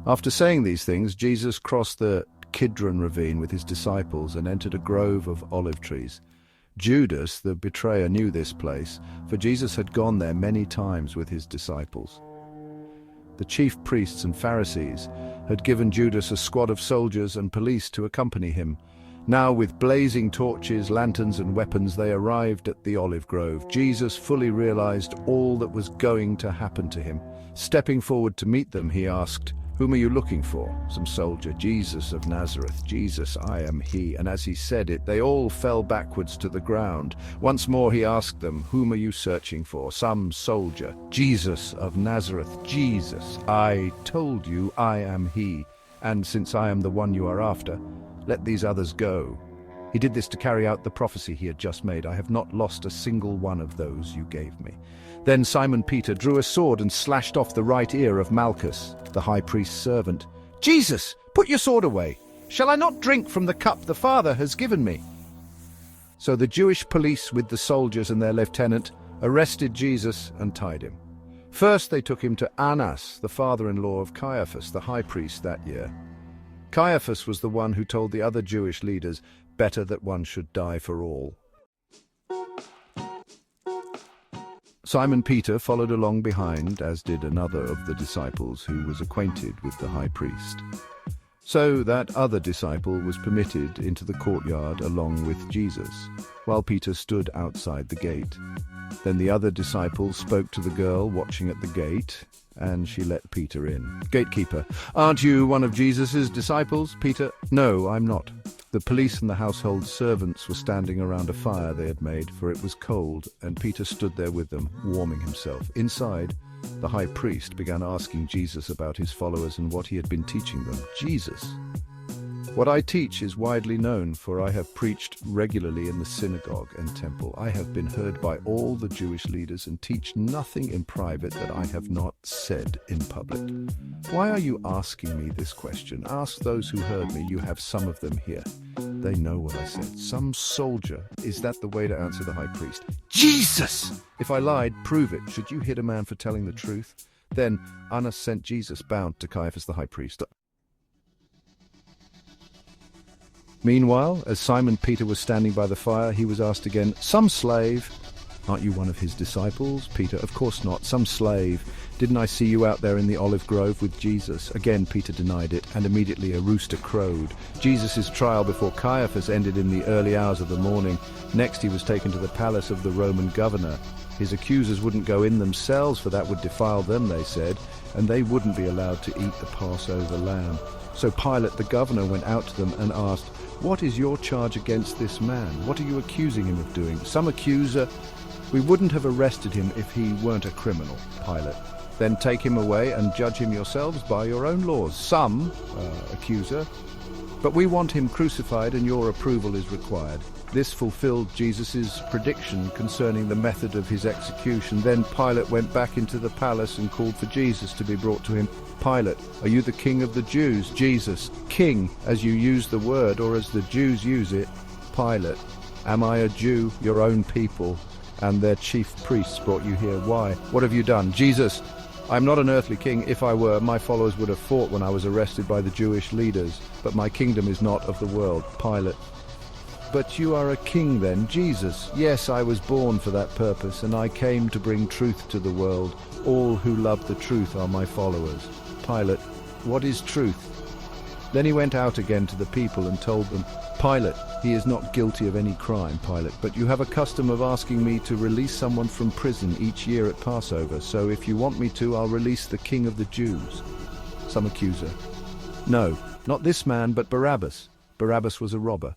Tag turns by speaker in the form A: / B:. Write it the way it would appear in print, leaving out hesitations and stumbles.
A: After saying these things, Jesus crossed the Kidron ravine with his disciples and entered a grove of olive trees. Judas, the betrayer, knew this place, for Jesus had gone there many times with his disciples. The chief priests and Pharisees had given Judas a squad of soldiers and police to accompany him. Now, with blazing torches, lanterns and weapons, they arrived at the olive grove. Jesus fully realized all that was going to happen to him. Stepping forward to meet them, he asked, "Whom are you looking for?" Some soldier. "Jesus of Nazareth." "Jesus, I am he." And as he said it, they all fell backwards to the ground. Once more he asked them, "Whom are you searching for?" Some soldier. "Jesus of Nazareth." "Jesus, I told you I am he. And since I am the one you are after, let these others go." He did this to carry out the prophecy he had just made. "I have not lost a single one of those you gave me." Then Simon Peter drew a sword and slashed off the right ear of Malchus, the high priest's servant. "Jesus, put your sword away. Shall I not drink from the cup the Father has given me?" So the Jewish police, with the soldiers and their lieutenant, arrested Jesus and tied him. First they took him to Annas, the father-in-law of Caiaphas, the high priest that year. Caiaphas was the one who told the other Jewish leaders, "Better that one should die for all." Simon Peter followed along behind, as did another of the disciples who was acquainted with the high priest. So that other disciple was permitted into the courtyard along with Jesus, while Peter stood outside the gate. Then the other disciple spoke to the girl watching at the gate, and she let Peter in. "Gatekeeper, aren't you one of Jesus' disciples?" "Peter, no, I'm not." The police and the household servants were standing around a fire they had made, for it was cold, and Peter stood there with them, warming himself. Inside, the high priest began asking Jesus about his followers and what he had been teaching them. "Jesus, what I teach is widely known, for I have preached regularly in the synagogue and temple. I have been heard by all the Jewish leaders and teach nothing in private that I have not said in public. Why are you asking me this question? Ask those who heard me. You have some of them here. They know what I said." "Some soldier." "Is that the way to answer the high priest?" "Jesus! If I lied, prove it. Should you hit a man for telling the truth?" Then Annas sent Jesus bound to Caiaphas the high priest. Meanwhile, as Simon Peter was standing by the fire, he was asked again, "Some slave." "Aren't you one of his disciples?" "Peter, of course not. Some slave. Didn't I see you out there in the olive grove with Jesus?" Again Peter denied it, and immediately a rooster crowed. Jesus' trial before Caiaphas ended in the early hours of the morning. Next he was taken to the palace of the Roman governor. His accusers wouldn't go in themselves, for that would defile them, they said, and they wouldn't be allowed to eat the Passover lamb. So Pilate the governor went out to them and asked, "What is your charge against this man? What are you accusing him of doing?" Some accuser, "We wouldn't have arrested him if he weren't a criminal." Pilate, "Then take him away and judge him yourselves by your own laws." Some accuser, "But we want him crucified and your approval is required." This fulfilled Jesus' prediction concerning the method of his execution. Then Pilate went back into the palace and called for Jesus to be brought to him. "Pilate, are you the king of the Jews?" Jesus, "King, as you use the word or as the Jews use it." Pilate, "Am I a Jew? Your own people and their chief priests brought you here. Why? What have you done?" Jesus, "I'm not an earthly king. If I were, my followers would have fought when I was arrested by the Jewish leaders. But my kingdom is not of the world." Pilate, "But you are a king then?" Jesus, "Yes, I was born for that purpose, and I came to bring truth to the world. All who love the truth are my followers." Pilate, "What is truth?" Then he went out again to the people and told them, "Pilate, he is not guilty of any crime." Pilate, "But you have a custom of asking me to release someone from prison each year at Passover, so if you want me to, I'll release the king of the Jews." Some accuser, "No, not this man, but Barabbas." Barabbas was a robber.